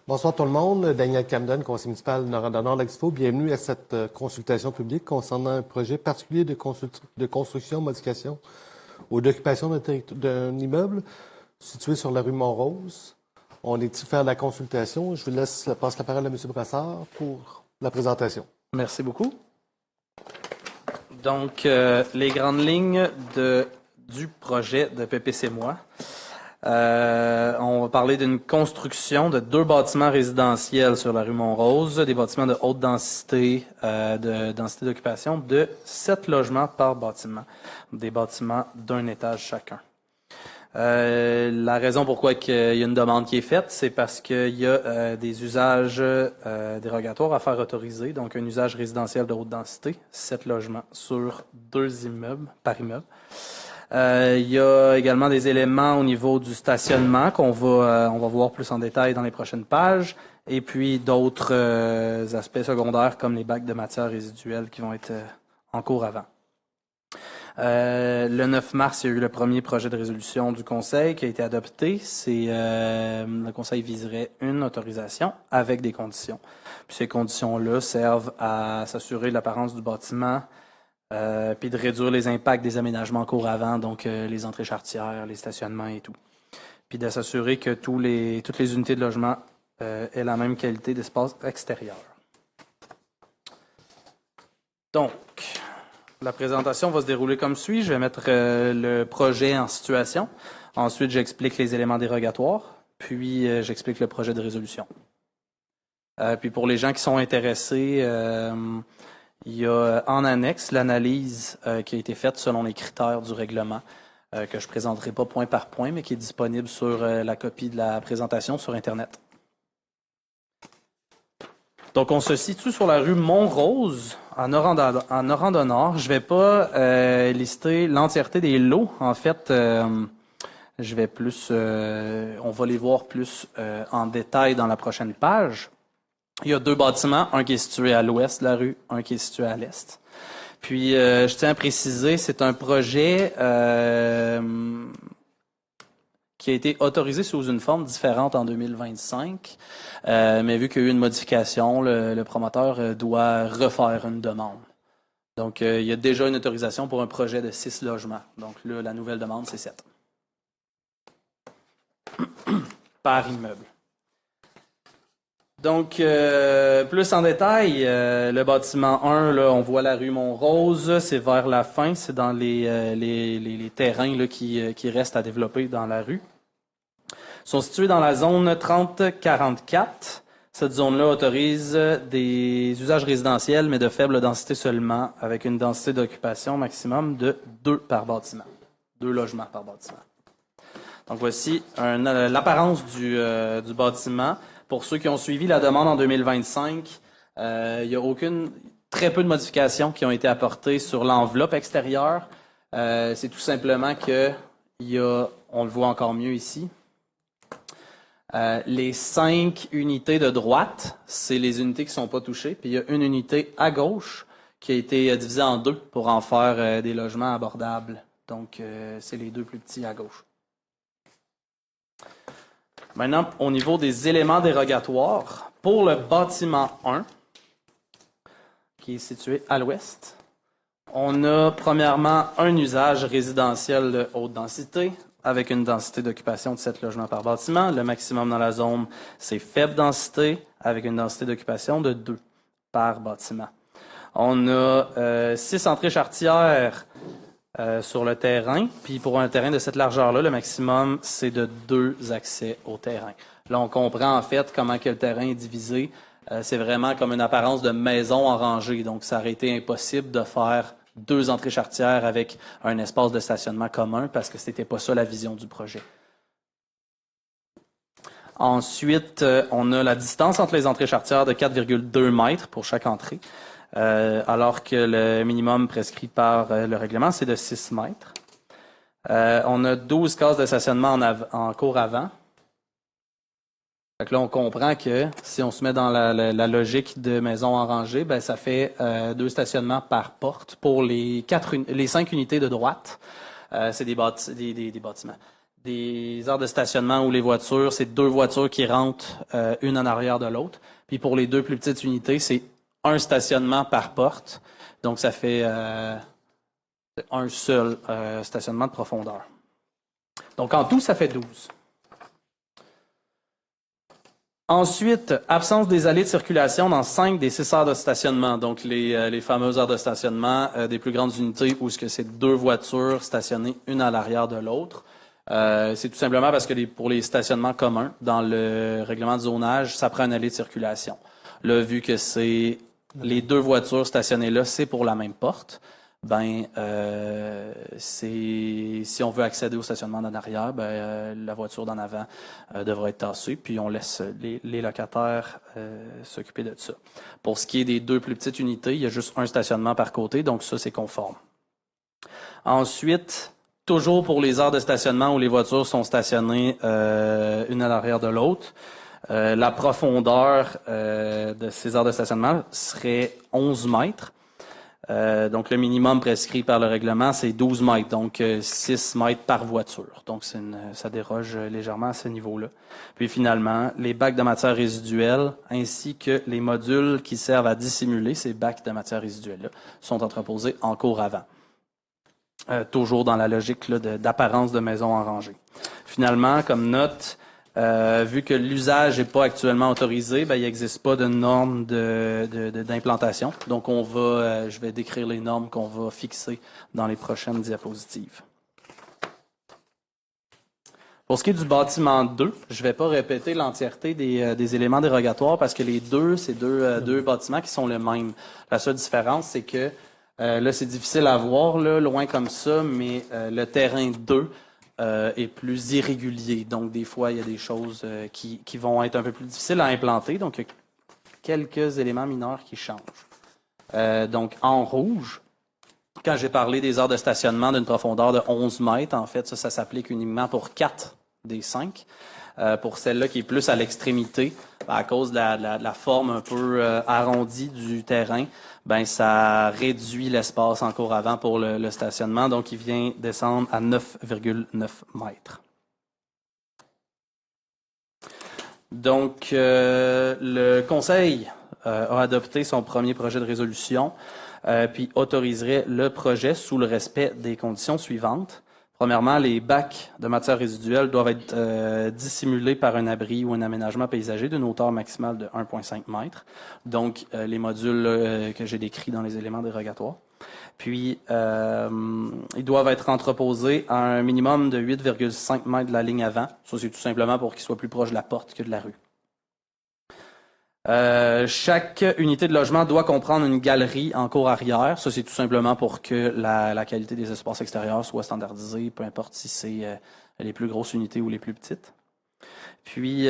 Bonsoir tout le monde. Daniel Camden, conseiller municipal Nord d'Expo. Bienvenue à cette consultation publique concernant un projet particulier de construction, modification ou d'occupation d'un immeuble situé sur la rue Montrose. On est ici faire la consultation. Je vous passe la parole à M. Brassard pour la présentation. Merci beaucoup. Donc, les grandes lignes du projet de PPC Moi. On va parler d'une construction de 2 bâtiments résidentiels sur la rue Montrose, des bâtiments de haute densité, de densité d'occupation, de 7 logements par bâtiment, des bâtiments d'1 étage chacun. La raison pourquoi il y a une demande qui est faite, c'est parce qu'il y a des usages dérogatoires à faire autoriser, donc un usage résidentiel de haute densité, 7 logements sur 2 immeubles par immeuble. Il y a également des éléments au niveau du stationnement qu'on va voir plus en détail dans les prochaines pages, et puis d'autres aspects secondaires comme les bacs de matières résiduelles qui vont être en cours avant. Le 9 mars, il y a eu le premier projet de résolution du Conseil qui a été adopté. Le Conseil viserait une autorisation avec des conditions. Puis ces conditions-là servent à s'assurer de l'apparence du bâtiment, puis de réduire les impacts des aménagements en cours avant, donc les entrées charretières, les stationnements et tout. Puis de s'assurer que toutes les unités de logement aient la même qualité d'espace extérieur. Donc, la présentation va se dérouler comme suit. Je vais mettre le projet en situation. Ensuite, j'explique les éléments dérogatoires. Puis, j'explique le projet de résolution. Puis, pour les gens qui sont intéressés, il y a en annexe l'analyse qui a été faite selon les critères du règlement, que je ne présenterai pas point par point, mais qui est disponible sur la copie de la présentation sur Internet. Donc, on se situe sur la rue Montrose, en Noranda-Nord. Je ne vais pas lister l'entièreté des lots. En fait, je vais on va les voir plus en détail dans la prochaine page. Il y a 2 bâtiments, un qui est situé à l'ouest de la rue, un qui est situé à l'est. Puis, je tiens à préciser, c'est un projet qui a été autorisé sous une forme différente en 2025. Mais vu qu'il y a eu une modification, le promoteur doit refaire une demande. Donc, il y a déjà une autorisation pour un projet de 6 logements. Donc là, la nouvelle demande, c'est 7. Par immeuble. Donc, plus en détail, le bâtiment 1, là, on voit la rue Montrose, c'est vers la fin, c'est dans les terrains là, qui restent à développer dans la rue. Ils sont situés dans la zone 3044. Cette zone-là autorise des usages résidentiels, mais de faible densité seulement, avec une densité d'occupation maximum de 2 par bâtiment. 2 logements par bâtiment. Donc, voici l'apparence du bâtiment. Pour ceux qui ont suivi la demande en 2025, il y a très peu de modifications qui ont été apportées sur l'enveloppe extérieure. C'est tout simplement que on le voit encore mieux ici. Les 5 unités de droite, c'est les unités qui ne sont pas touchées. Puis il y a une unité à gauche qui a été divisée en 2 pour en faire des logements abordables. Donc, c'est les 2 plus petits à gauche. Maintenant, au niveau des éléments dérogatoires, pour le bâtiment 1, qui est situé à l'ouest, on a premièrement un usage résidentiel de haute densité, avec une densité d'occupation de 7 logements par bâtiment. Le maximum dans la zone, c'est faible densité, avec une densité d'occupation de 2 par bâtiment. On a 6 entrées charretières sur le terrain, puis pour un terrain de cette largeur-là, le maximum, c'est de 2 accès au terrain. Là, on comprend en fait comment que le terrain est divisé. C'est vraiment comme une apparence de maison en rangée, donc ça aurait été impossible de faire 2 entrées charretières avec un espace de stationnement commun parce que c'était pas ça la vision du projet. Ensuite, on a la distance entre les entrées charretières de 4,2 mètres pour chaque entrée. Alors que le minimum prescrit par le règlement, c'est de 6 mètres. On a 12 cases de stationnement en cours avant. Donc là, on comprend que si on se met dans la logique de maison en rangée, ben, ça fait 2 stationnements par porte pour les 5 unités de droite. C'est des bâtiments. des aires de stationnement où les voitures, c'est 2 voitures qui rentrent une en arrière de l'autre. Puis pour les 2 plus petites unités, c'est un stationnement par porte. Donc ça fait un seul stationnement de profondeur. Donc en tout, ça fait 12. Ensuite, absence des allées de circulation dans 5 des 6 aires de stationnement. Donc, les fameuses aires de stationnement des plus grandes unités où c'est 2 voitures stationnées une à l'arrière de l'autre. C'est tout simplement parce que pour les stationnements communs, dans le règlement de zonage, ça prend une allée de circulation. Là, vu que c'est les 2 voitures stationnées là, c'est pour la même porte, si on veut accéder au stationnement d'en arrière, la voiture d'en avant devra être tassée, puis on laisse les locataires s'occuper de ça. Pour ce qui est des 2 plus petites unités, il y a juste un stationnement par côté, donc ça, c'est conforme. Ensuite, toujours pour les aires de stationnement où les voitures sont stationnées une à l'arrière de l'autre, la profondeur de ces aires de stationnement serait 11 mètres. Donc, le minimum prescrit par le règlement, c'est 12 mètres, donc 6 mètres par voiture. Donc, ça déroge légèrement à ce niveau-là. Puis finalement, les bacs de matière résiduelle ainsi que les modules qui servent à dissimuler ces bacs de matière résiduelle-là sont entreposés en cour avant. Toujours dans la logique là, d'apparence de maison en rangée. Finalement, comme note, vu que l'usage n'est pas actuellement autorisé, il n'existe pas de normes d'implantation. Donc, je vais décrire les normes qu'on va fixer dans les prochaines diapositives. Pour ce qui est du bâtiment 2, je ne vais pas répéter l'entièreté des éléments dérogatoires parce que les deux, c'est deux bâtiments qui sont les mêmes. La seule différence, c'est que là, c'est difficile à voir, là, loin comme ça, mais le terrain 2 est plus irrégulier. Donc, des fois, il y a des choses qui vont être un peu plus difficiles à implanter. Donc, il y a quelques éléments mineurs qui changent. Donc, en rouge, quand j'ai parlé des aires de stationnement d'une profondeur de 11 mètres, en fait, ça s'applique uniquement pour 4 des 5. Pour celle-là qui est plus à l'extrémité, à cause de la forme un peu arrondie du terrain, ça réduit l'espace en cour avant pour le stationnement, donc il vient descendre à 9,9 mètres. Donc, le Conseil a adopté son premier projet de résolution, puis autoriserait le projet sous le respect des conditions suivantes. Premièrement, les bacs de matière résiduelle doivent être dissimulés par un abri ou un aménagement paysager d'une hauteur maximale de 1,5 m. Donc, les modules que j'ai décrits dans les éléments dérogatoires. Puis, ils doivent être entreposés à un minimum de 8,5 m de la ligne avant. Ça, c'est tout simplement pour qu'ils soient plus proches de la porte que de la rue. Chaque unité de logement doit comprendre une galerie en cour arrière. Ça, c'est tout simplement pour que la qualité des espaces extérieurs soit standardisée, peu importe si c'est les plus grosses unités ou les plus petites. Puis,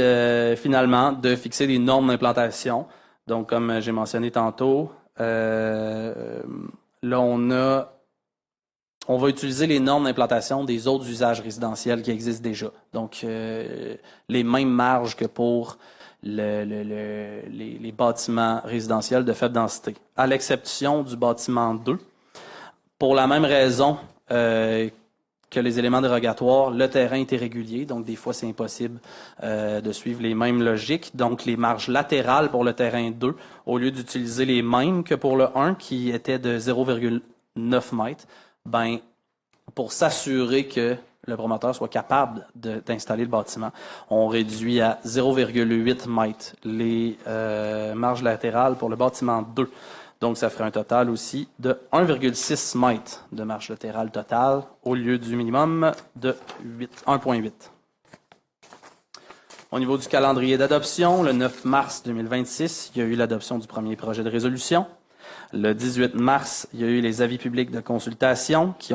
finalement, de fixer des normes d'implantation. Donc, comme j'ai mentionné tantôt, là, on va utiliser les normes d'implantation des autres usages résidentiels qui existent déjà. Donc, les mêmes marges que pour les bâtiments résidentiels de faible densité, à l'exception du bâtiment 2. Pour la même raison que les éléments dérogatoires, le terrain est irrégulier, donc des fois c'est impossible de suivre les mêmes logiques. Donc les marges latérales pour le terrain 2, au lieu d'utiliser les mêmes que pour le 1 qui était de 0,9 m, pour s'assurer que le promoteur soit capable d'installer le bâtiment, on réduit à 0,8 m les marges latérales pour le bâtiment 2. Donc, ça ferait un total aussi de 1,6 m de marge latérale totale au lieu du minimum de 1,8. Au niveau du calendrier d'adoption, le 9 mars 2026, il y a eu l'adoption du premier projet de résolution. Le 18 mars, il y a eu les avis publics de consultation qui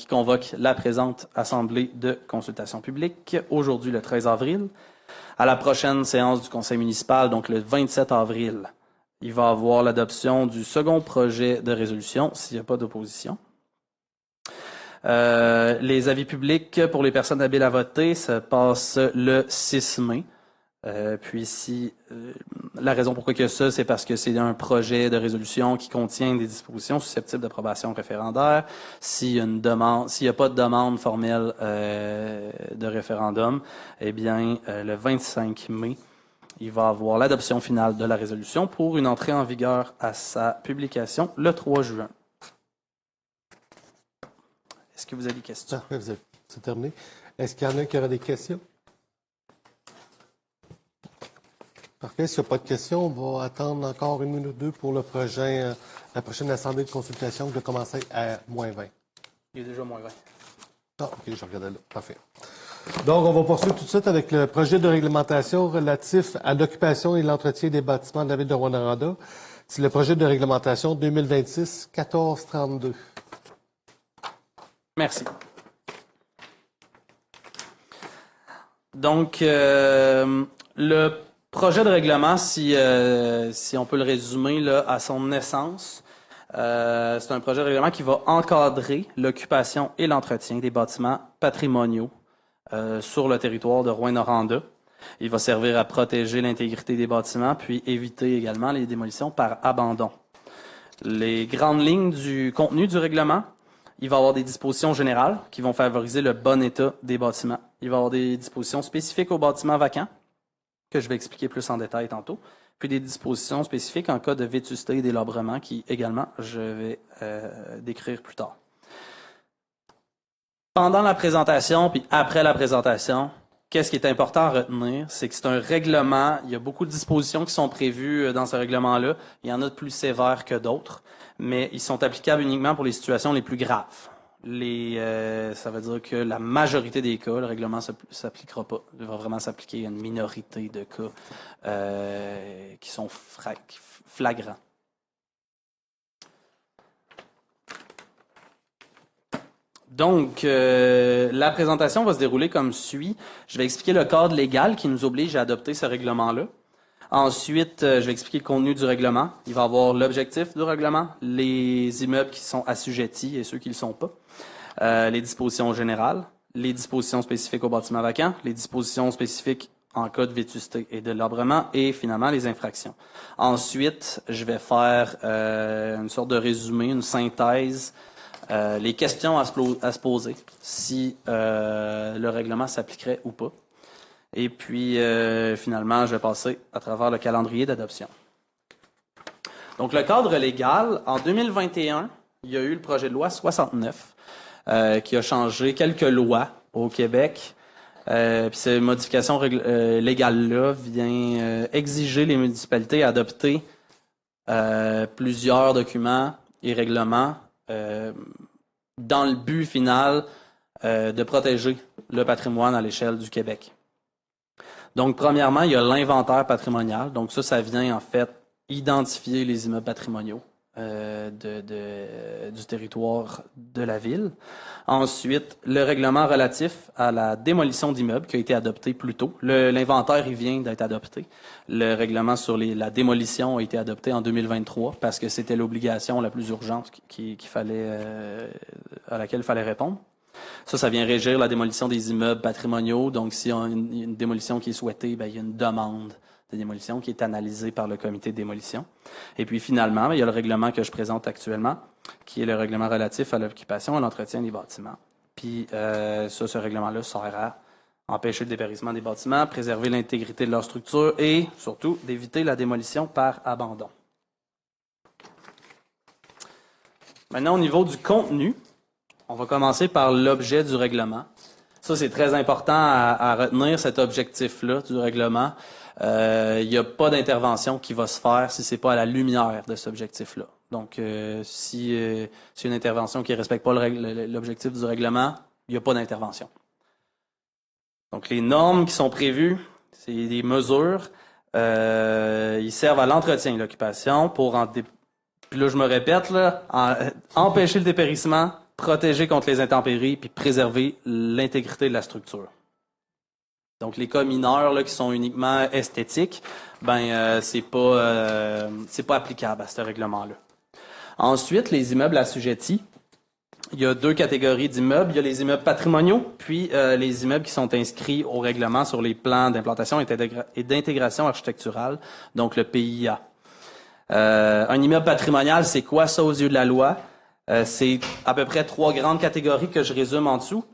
convoquent la présente assemblée de consultation publique. Aujourd'hui, le 13 avril. À la prochaine séance du conseil municipal, donc le 27 avril, il va y avoir l'adoption du second projet de résolution s'il n'y a pas d'opposition. Les avis publics pour les personnes habiles à voter se passent le 6 mai. Puis si la raison pourquoi il y a ça, c'est parce que c'est un projet de résolution qui contient des dispositions susceptibles d'approbation référendaire. S'il y a pas de demande formelle de référendum, eh bien le 25 mai, il va avoir l'adoption finale de la résolution pour une entrée en vigueur à sa publication le 3 juin. Est-ce que vous avez des questions? Parfait, c'est terminé. Est-ce qu'il y en a qui aura des questions? Parfait. S'il n'y a pas de questions, on va attendre encore 1 minute ou 2 pour la prochaine assemblée de consultation qui va commencer à -20. Il est déjà -20. Ah, OK, je regardais là. Parfait. Donc, on va poursuivre tout de suite avec le projet de réglementation relatif à l'occupation et l'entretien des bâtiments de la ville de Rouyn-Noranda. C'est le projet de réglementation 2026-1432. Merci. Donc, le projet de règlement, si on peut le résumer là, à son essence, c'est un projet de règlement qui va encadrer l'occupation et l'entretien des bâtiments patrimoniaux sur le territoire de Rouyn-Noranda. Il va servir à protéger l'intégrité des bâtiments, puis éviter également les démolitions par abandon. Les grandes lignes du contenu du règlement, il va y avoir des dispositions générales qui vont favoriser le bon état des bâtiments. Il va y avoir des dispositions spécifiques aux bâtiments vacants, que je vais expliquer plus en détail tantôt, puis des dispositions spécifiques en cas de vétusté et délabrement qui, également, je vais décrire plus tard. Pendant la présentation, puis après la présentation, qu'est-ce qui est important à retenir, c'est que c'est un règlement, il y a beaucoup de dispositions qui sont prévues dans ce règlement-là, il y en a de plus sévères que d'autres, mais ils sont applicables uniquement pour les situations les plus graves. Ça veut dire que la majorité des cas, le règlement ne s'appliquera pas. Il va vraiment s'appliquer à une minorité de cas qui sont flagrants. Donc, la présentation va se dérouler comme suit. Je vais expliquer le cadre légal qui nous oblige à adopter ce règlement-là. Ensuite, je vais expliquer le contenu du règlement. Il va y avoir l'objectif du règlement, les immeubles qui sont assujettis et ceux qui ne le sont pas, les dispositions générales, les dispositions spécifiques aux bâtiments vacants, les dispositions spécifiques en cas de vétusté et de délabrement et finalement les infractions. Ensuite, je vais faire une sorte de résumé, une synthèse, les questions à se poser si le règlement s'appliquerait ou pas. Et puis, finalement, je vais passer à travers le calendrier d'adoption. Donc, le cadre légal, en 2021, il y a eu le projet de loi 69 qui a changé quelques lois au Québec. Puis ces modifications légales-là viennent exiger les municipalités à adopter plusieurs documents et règlements dans le but final de protéger le patrimoine à l'échelle du Québec. Donc, premièrement, il y a l'inventaire patrimonial. Donc, ça vient en fait identifier les immeubles patrimoniaux du territoire de la ville. Ensuite, le règlement relatif à la démolition d'immeubles qui a été adopté plus tôt. L'inventaire, il vient d'être adopté. Le règlement sur la démolition a été adopté en 2023 parce que c'était l'obligation la plus urgente à laquelle il fallait répondre. Ça vient régir la démolition des immeubles patrimoniaux. Donc, s'il y a une démolition qui est souhaitée, il y a une demande de démolition qui est analysée par le comité de démolition. Et puis, finalement, il y a le règlement que je présente actuellement, qui est le règlement relatif à l'occupation et l'entretien des bâtiments. Puis, ce règlement-là sert à empêcher le dépérissement des bâtiments, préserver l'intégrité de leur structure et, surtout, d'éviter la démolition par abandon. Maintenant, au niveau du contenu, on va commencer par l'objet du règlement. Ça, c'est très important à retenir, cet objectif-là du règlement. Il n'y a pas d'intervention qui va se faire si ce n'est pas à la lumière de cet objectif-là. Donc, si c'est une intervention qui ne respecte pas l'objectif du règlement, il n'y a pas d'intervention. Donc, les normes qui sont prévues, c'est des mesures. Ils servent à l'entretien et l'occupation pour puis là, je me répète, là, empêcher le dépérissement, protéger contre les intempéries, puis préserver l'intégrité de la structure. Donc, les cas mineurs là, qui sont uniquement esthétiques, c'est pas applicable à ce règlement-là. Ensuite, les immeubles assujettis, il y a deux catégories d'immeubles. Il y a les immeubles patrimoniaux, puis les immeubles qui sont inscrits au règlement sur les plans d'implantation et d'intégration architecturale, donc le PIA. Un immeuble patrimonial, c'est quoi ça aux yeux de la loi? C'est à peu près 3 grandes catégories que je résume en dessous.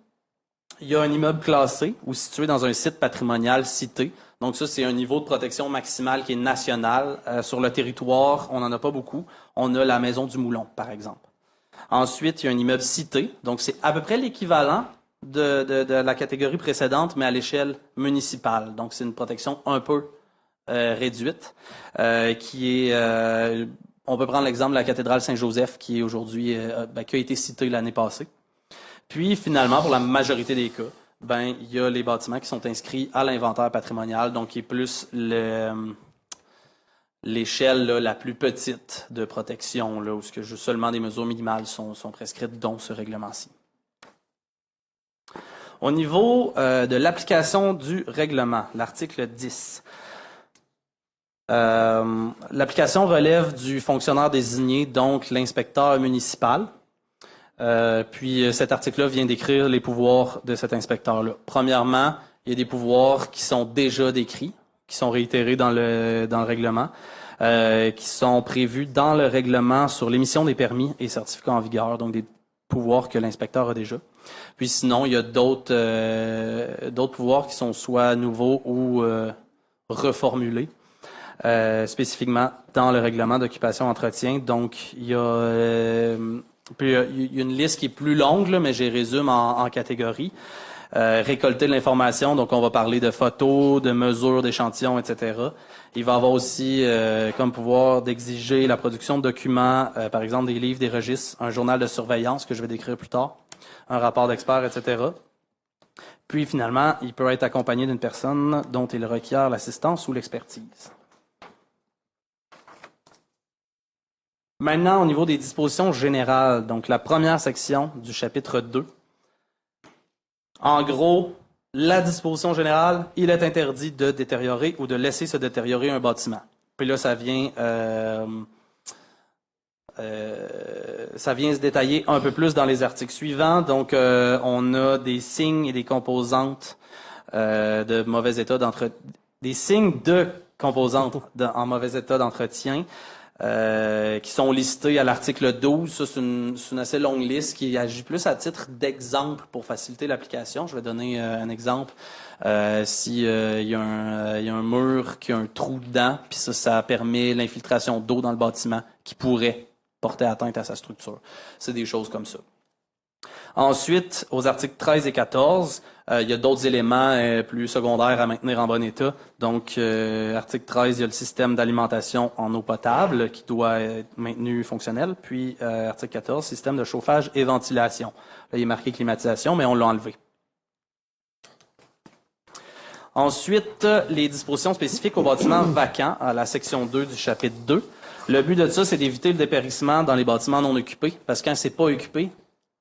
Il y a un immeuble classé ou situé dans un site patrimonial cité. Donc ça, c'est un niveau de protection maximale qui est national. Sur le territoire, on n'en a pas beaucoup. On a la Maison du Moulon, par exemple. Ensuite, il y a un immeuble cité. Donc c'est à peu près l'équivalent de la catégorie précédente, mais à l'échelle municipale. Donc c'est une protection un peu réduite, qui est... on peut prendre l'exemple de la cathédrale Saint-Joseph, qui est aujourd'hui, qui a été citée l'année passée. Puis, finalement, pour la majorité des cas, il y a les bâtiments qui sont inscrits à l'inventaire patrimonial, donc qui est plus l'échelle la plus petite de protection, là, où seulement des mesures minimales sont prescrites, dont ce règlement-ci. Au niveau de l'application du règlement, l'article 10. L'application relève du fonctionnaire désigné, donc l'inspecteur municipal. Puis cet article-là vient décrire les pouvoirs de cet inspecteur-là. Premièrement, il y a des pouvoirs qui sont déjà décrits, qui sont réitérés dans le règlement, qui sont prévus dans le règlement sur l'émission des permis et certificats en vigueur, donc des pouvoirs que l'inspecteur a déjà. Puis sinon, il y a d'autres pouvoirs qui sont soit nouveaux ou reformulés. Spécifiquement dans le règlement d'occupation-entretien. Donc, il y a une liste qui est plus longue, là, mais je résume en catégories. Récolter de l'information, donc on va parler de photos, de mesures, d'échantillons, etc. Il va avoir aussi comme pouvoir d'exiger la production de documents, par exemple des livres, des registres, un journal de surveillance que je vais décrire plus tard, un rapport d'expert, etc. Puis finalement, il peut être accompagné d'une personne dont il requiert l'assistance ou l'expertise. Maintenant, au niveau des dispositions générales, donc la première section du chapitre 2. En gros, la disposition générale, il est interdit de détériorer ou de laisser se détériorer un bâtiment. Puis là, ça vient se détailler un peu plus dans les articles suivants. Donc, on a des signes et des composantes de mauvais état des signes de composantes en mauvais état d'entretien. Qui sont listés à l'article 12. Ça, c'est une assez longue liste qui agit plus à titre d'exemple pour faciliter l'application. Je vais donner un exemple. Si il y a un mur qui a un trou dedans, puis ça permet l'infiltration d'eau dans le bâtiment qui pourrait porter atteinte à sa structure. C'est des choses comme ça. Ensuite, aux articles 13 et 14, il y a d'autres éléments plus secondaires à maintenir en bon état. Donc, article 13, il y a le système d'alimentation en eau potable qui doit être maintenu fonctionnel. Puis, article 14, système de chauffage et ventilation. Là, il est marqué climatisation, mais on l'a enlevé. Ensuite, les dispositions spécifiques aux bâtiments vacants, à la section 2 du chapitre 2. Le but de ça, c'est d'éviter le dépérissement dans les bâtiments non occupés, parce que quand c'est pas occupé,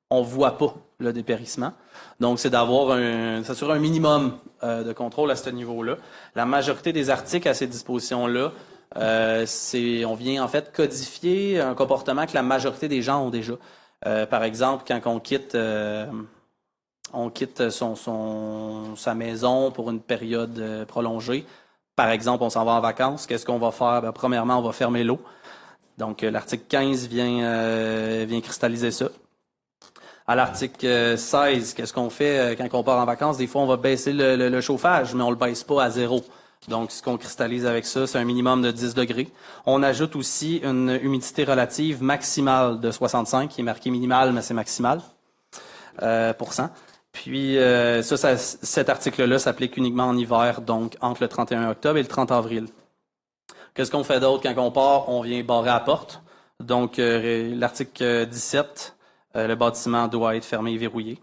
on voit pas le dépérissement. Donc, c'est s'assurer un minimum de contrôle à ce niveau-là. La majorité des articles à ces dispositions-là, on vient en fait codifier un comportement que la majorité des gens ont déjà. Par exemple, quand on quitte sa maison pour une période prolongée. Par exemple, on s'en va en vacances. Qu'est-ce qu'on va faire? Premièrement, on va fermer l'eau. Donc, l'article 15 vient cristalliser ça. À l'article 16, qu'est-ce qu'on fait quand on part en vacances? Des fois, on va baisser le chauffage, mais on le baisse pas à 0. Donc, ce qu'on cristallise avec ça, c'est un minimum de 10 degrés. On ajoute aussi une humidité relative maximale de 65, qui est marqué minimal, mais c'est maximal, %. Puis, cet article-là s'applique uniquement en hiver, donc entre le 31 octobre et le 30 avril. Qu'est-ce qu'on fait d'autre quand on part? On vient barrer la porte. Donc, l'article 17... le bâtiment doit être fermé et verrouillé.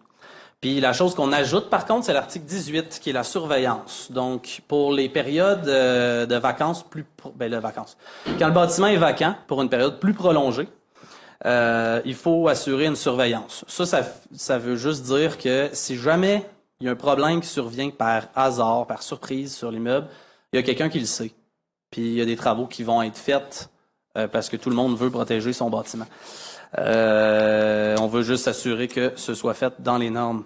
Puis la chose qu'on ajoute, par contre, c'est l'article 18, qui est la surveillance. Donc, pour les périodes de vacances Quand le bâtiment est vacant, pour une période plus prolongée, il faut assurer une surveillance. Ça veut juste dire que si jamais il y a un problème qui survient par hasard, par surprise sur l'immeuble, il y a quelqu'un qui le sait. Puis il y a des travaux qui vont être faits parce que tout le monde veut protéger son bâtiment. On veut juste s'assurer que ce soit fait dans les normes.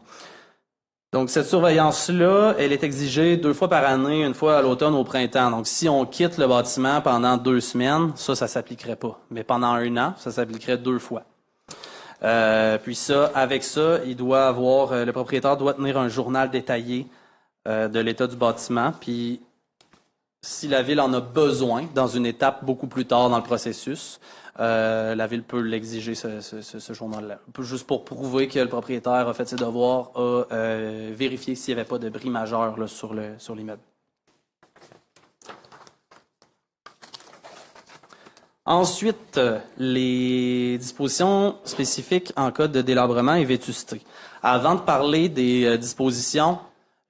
Donc, cette surveillance-là, elle est exigée 2 fois par année, une fois à l'automne, au printemps. Donc, si on quitte le bâtiment pendant 2 semaines, ça s'appliquerait pas. Mais pendant 1 an, ça s'appliquerait 2 fois. Puis ça, avec ça, le propriétaire doit tenir un journal détaillé de l'état du bâtiment. Puis, si la ville en a besoin, dans une étape beaucoup plus tard dans le processus, la ville peut l'exiger, ce journal-là. Juste pour prouver que le propriétaire a fait ses devoirs, a vérifié s'il n'y avait pas de bris majeur là, sur l'immeuble. Ensuite, les dispositions spécifiques en cas de délabrement et vétusté. Avant de parler des dispositions,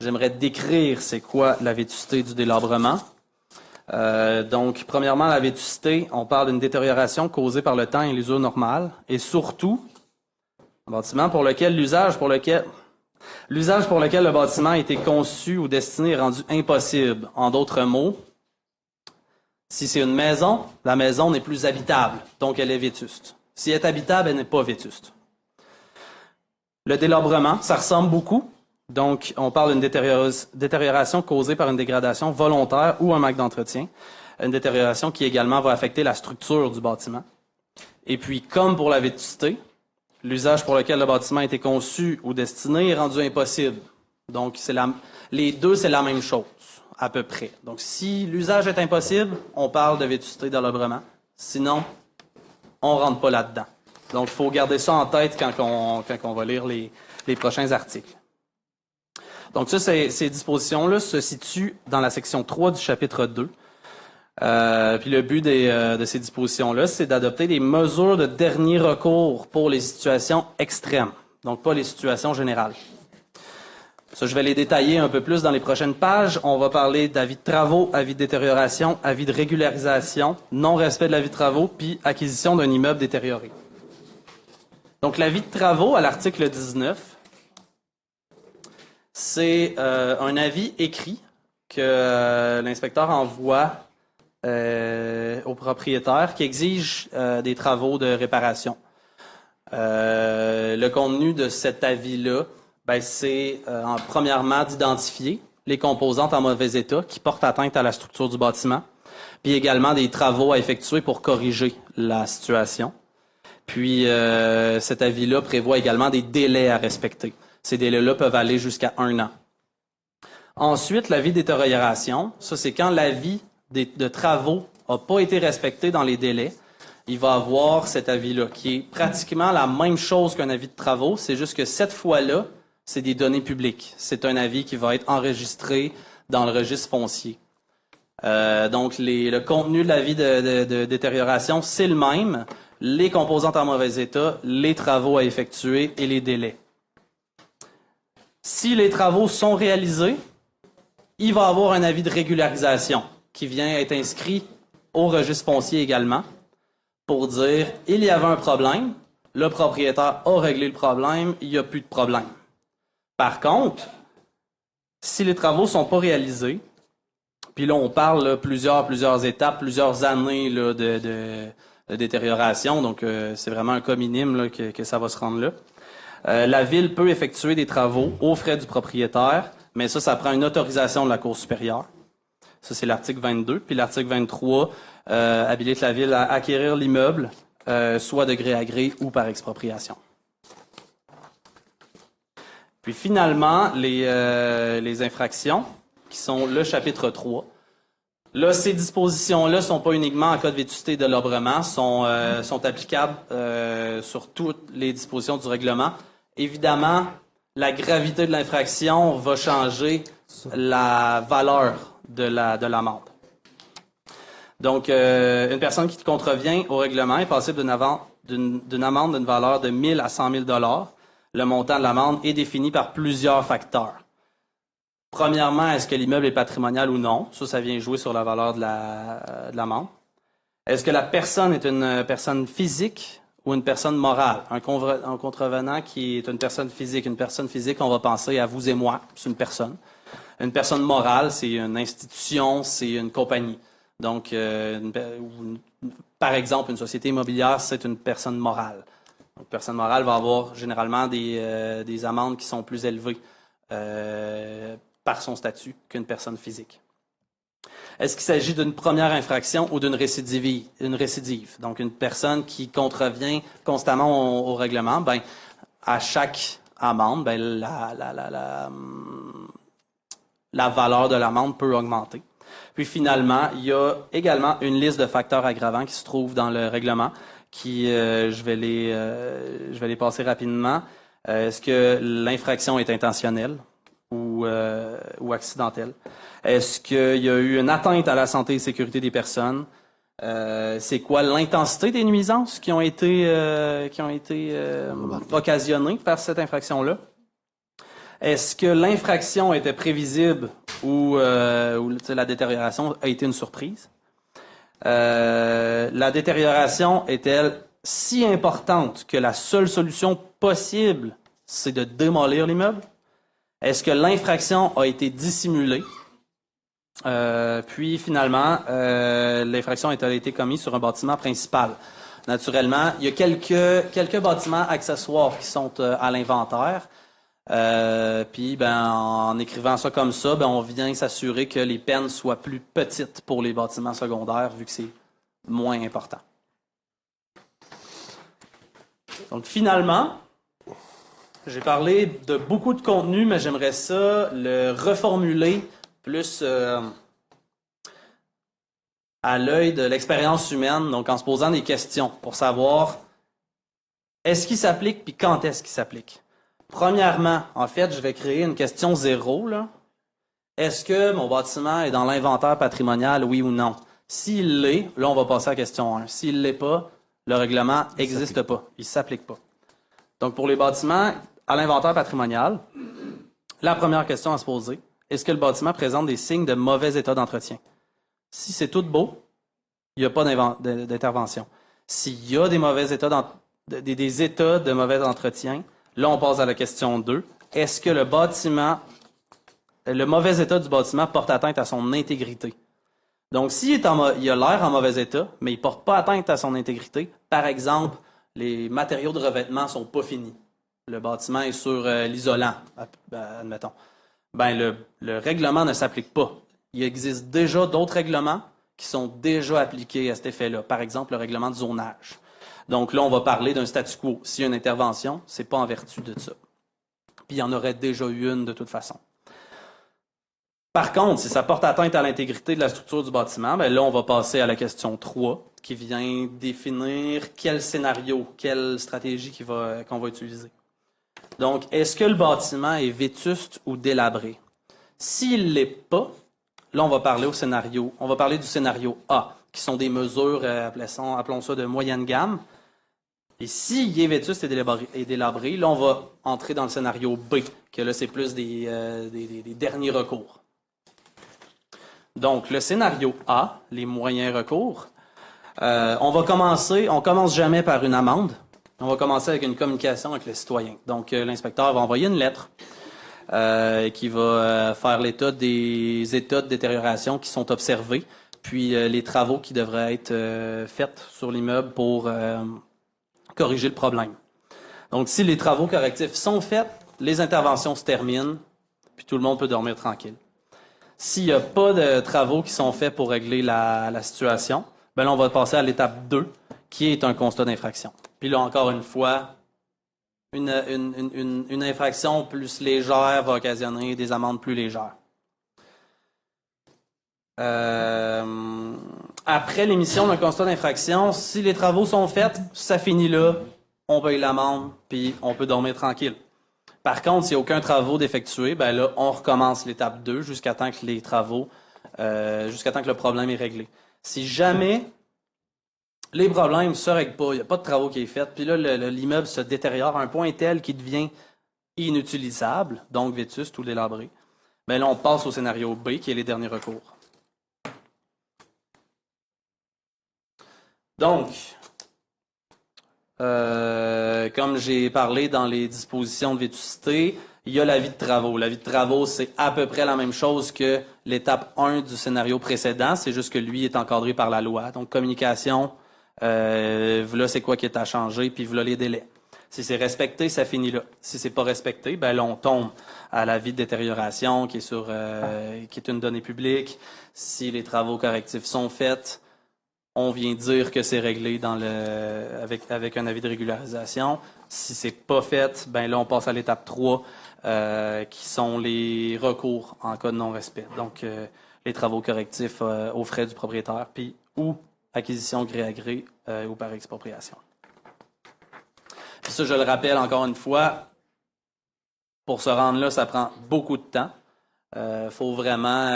j'aimerais décrire c'est quoi la vétusté du délabrement. Donc, premièrement, la vétusté, on parle d'une détérioration causée par le temps et l'usure normale, et surtout, un bâtiment pour lequel l'usage pour lequel le bâtiment a été conçu ou destiné est rendu impossible. En d'autres mots, si c'est une maison, la maison n'est plus habitable, donc elle est vétuste. Si elle est habitable, elle n'est pas vétuste. Le délabrement, ça ressemble beaucoup. Donc, on parle d'une détérioration causée par une dégradation volontaire ou un manque d'entretien. Une détérioration qui également va affecter la structure du bâtiment. Et puis, comme pour la vétusté, l'usage pour lequel le bâtiment a été conçu ou destiné est rendu impossible. Donc, les deux, c'est la même chose, à peu près. Donc, si l'usage est impossible, on parle de vétusté délabrement. Sinon, on ne rentre pas là-dedans. Donc, il faut garder ça en tête quand on va lire les prochains articles. Donc ça, ces dispositions-là se situent dans la section 3 du chapitre 2. Puis le but de ces dispositions-là, c'est d'adopter des mesures de dernier recours pour les situations extrêmes, donc pas les situations générales. Ça, je vais les détailler un peu plus dans les prochaines pages. On va parler d'avis de travaux, avis de détérioration, avis de régularisation, non-respect de l'avis de travaux, puis acquisition d'un immeuble détérioré. Donc l'avis de travaux à l'article 19, c'est un avis écrit que l'inspecteur envoie au propriétaire qui exige des travaux de réparation. Le contenu de cet avis-là, c'est premièrement d'identifier les composantes en mauvais état qui portent atteinte à la structure du bâtiment, puis également des travaux à effectuer pour corriger la situation. Puis cet avis-là prévoit également des délais à respecter. Ces délais-là peuvent aller jusqu'à 1 an. Ensuite, l'avis de détérioration, ça c'est quand l'avis de travaux n'a pas été respecté dans les délais. Il va avoir cet avis-là, qui est pratiquement la même chose qu'un avis de travaux, c'est juste que cette fois-là, c'est des données publiques. C'est un avis qui va être enregistré dans le registre foncier. Donc, le contenu de l'avis de détérioration, c'est le même. Les composantes en mauvais état, les travaux à effectuer et les délais. Si les travaux sont réalisés, il va y avoir un avis de régularisation qui vient être inscrit au registre foncier également pour dire il y avait un problème, le propriétaire a réglé le problème, il n'y a plus de problème. Par contre, si les travaux ne sont pas réalisés, puis là on parle là, plusieurs étapes, plusieurs années là, de détérioration, donc c'est vraiment un cas minime là, que ça va se rendre là. La ville peut effectuer des travaux aux frais du propriétaire, mais ça prend une autorisation de la Cour supérieure. Ça, c'est l'article 22. Puis l'article 23 habilite la ville à acquérir l'immeuble, soit de gré à gré ou par expropriation. Puis finalement, les infractions, qui sont le chapitre 3. Là, ces dispositions-là ne sont pas uniquement en cas de vétusté et de délabrement, sont applicables sur toutes les dispositions du règlement. Évidemment, la gravité de l'infraction va changer la valeur de l'amende. Donc, une personne qui contrevient au règlement est passible d'une amende d'une valeur de 1 000 à 100 000 $. Le montant de l'amende est défini par plusieurs facteurs. Premièrement, est-ce que l'immeuble est patrimonial ou non? Ça vient jouer sur la valeur de l'amende. Est-ce que la personne est une personne physique ou une personne morale? Un contrevenant qui est une personne physique, on va penser à vous et moi, c'est une personne. Une personne morale, c'est une institution, c'est une compagnie. Donc, par exemple, une société immobilière, c'est une personne morale. Donc, personne morale va avoir généralement des amendes qui sont plus élevées par son statut qu'une personne physique. Est-ce qu'il s'agit d'une première infraction ou d'une récidive? Donc, une personne qui contrevient constamment au règlement, ben, à chaque amende, ben, la valeur de l'amende peut augmenter. Puis finalement, il y a également une liste de facteurs aggravants qui se trouve dans le règlement, qui je vais les passer rapidement. Est-ce que l'infraction est intentionnelle ou accidentelle? Est-ce qu'il y a eu une atteinte à la santé et sécurité des personnes? C'est quoi l'intensité des nuisances qui ont été occasionnées par cette infraction-là? Est-ce que l'infraction était prévisible ou la détérioration a été une surprise? La détérioration est-elle si importante que la seule solution possible, c'est de démolir l'immeuble? Est-ce que l'infraction a été dissimulée? Puis finalement, l'infraction a été commise sur un bâtiment principal. Naturellement, il y a quelques bâtiments accessoires qui sont à l'inventaire. Puis en écrivant ça comme ça, on vient s'assurer que les peines soient plus petites pour les bâtiments secondaires vu que c'est moins important. Donc finalement, j'ai parlé de beaucoup de contenu, mais j'aimerais ça le reformuler plus à l'œil de l'expérience humaine, donc en se posant des questions pour savoir est-ce qu'il s'applique puis quand est-ce qu'il s'applique. Premièrement, en fait, je vais créer une question 0. Là. Est-ce que mon bâtiment est dans l'inventaire patrimonial, oui ou non? S'il l'est, là, on va passer à la question 1. S'il ne l'est pas, le règlement n'existe pas. Il ne s'applique pas. Donc, pour les bâtiments à l'inventaire patrimonial, la première question à se poser, est-ce que le bâtiment présente des signes de mauvais état d'entretien? Si c'est tout beau, il n'y a pas d'intervention. S'il y a des mauvais états des états de mauvais entretien, là, on passe à la question 2. Est-ce que le mauvais état du bâtiment porte atteinte à son intégrité? Donc, s'il a l'air en mauvais état, mais il ne porte pas atteinte à son intégrité, par exemple, les matériaux de revêtement ne sont pas finis. Le bâtiment est sur l'isolant, admettons. Le règlement ne s'applique pas. Il existe déjà d'autres règlements qui sont déjà appliqués à cet effet-là. Par exemple, le règlement de zonage. Donc là, on va parler d'un statu quo. S'il y a une intervention, c'est pas en vertu de ça. Puis il y en aurait déjà eu une de toute façon. Par contre, si ça porte atteinte à l'intégrité de la structure du bâtiment, là, on va passer à la question 3, qui vient définir quel scénario, quelle stratégie qu'on va utiliser. Donc, est-ce que le bâtiment est vétuste ou délabré? S'il ne l'est pas, là, on va parler du scénario A, qui sont des mesures, appelons ça de moyenne gamme. Et s'il est vétuste et délabré, là, on va entrer dans le scénario B, que là, c'est plus des derniers recours. Donc, le scénario A, les moyens recours, on commence jamais par une amende. On va commencer avec une communication avec le citoyen. Donc, l'inspecteur va envoyer une lettre qui va faire l'état des états de détérioration qui sont observés, puis les travaux qui devraient être faits sur l'immeuble pour corriger le problème. Donc, si les travaux correctifs sont faits, les interventions se terminent, puis tout le monde peut dormir tranquille. S'il n'y a pas de travaux qui sont faits pour régler la situation, là, on va passer à l'étape 2, qui est un constat d'infraction. Puis là, encore une fois, une infraction plus légère va occasionner des amendes plus légères. Après l'émission d'un constat d'infraction, si les travaux sont faits, ça finit là, on paye l'amende, puis on peut dormir tranquille. Par contre, s'il n'y a aucun travaux d'effectuer, là, on recommence l'étape 2 jusqu'à temps que le problème est réglé. Si jamais les problèmes ne se règlent pas, il n'y a pas de travaux qui est fait, puis là, l'immeuble se détériore à un point tel qu'il devient inutilisable, donc vétuste ou délabré, là, on passe au scénario B, qui est les derniers recours. Donc, comme j'ai parlé dans les dispositions de vétusté, il y a l'avis de travaux. L'avis de travaux, c'est à peu près la même chose que l'étape 1 du scénario précédent, c'est juste que lui est encadré par la loi. Donc, communication, voilà c'est quoi qui est à changer, puis voilà les délais. Si c'est respecté, ça finit là. Si c'est pas respecté, ben là, on tombe à l'avis de détérioration qui est une donnée publique. Si les travaux correctifs sont faits, on vient dire que c'est réglé avec un avis de régularisation. Si c'est pas fait, ben là, on passe à l'étape 3, qui sont les recours en cas de non-respect. Donc, les travaux correctifs aux frais du propriétaire, puis ou acquisition gré à gré ou par expropriation. Puis ça, je le rappelle encore une fois, pour se rendre là, ça prend beaucoup de temps. Faut vraiment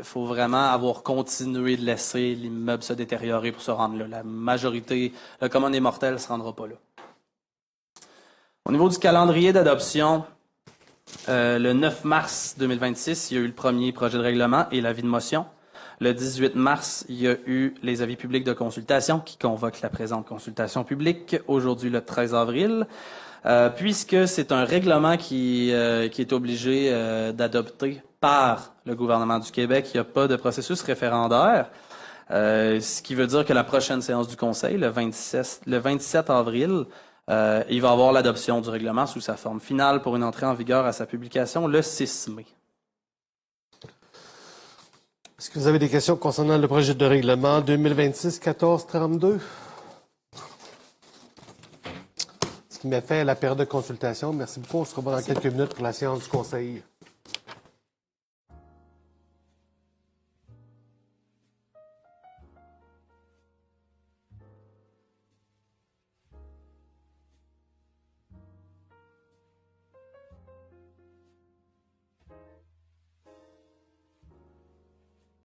avoir continué de laisser l'immeuble se détériorer pour se rendre là. La majorité, le commun des mortels ne se rendra pas là. Au niveau du calendrier d'adoption, le 9 mars 2026, il y a eu le premier projet de règlement et l'avis de motion. Le 18 mars, il y a eu les avis publics de consultation qui convoquent la présente consultation publique. Aujourd'hui, le 13 avril. Puisque c'est un règlement qui est obligé d'adopter par le gouvernement du Québec, il n'y a pas de processus référendaire, ce qui veut dire que la prochaine séance du Conseil, le 27 avril, il va avoir l'adoption du règlement sous sa forme finale pour une entrée en vigueur à sa publication le 6 mai. Est-ce que vous avez des questions concernant le projet de règlement 2026-1432? Ce qui m'a fait la période de consultation. Merci beaucoup. On se revoit dans quelques minutes pour la séance du Conseil.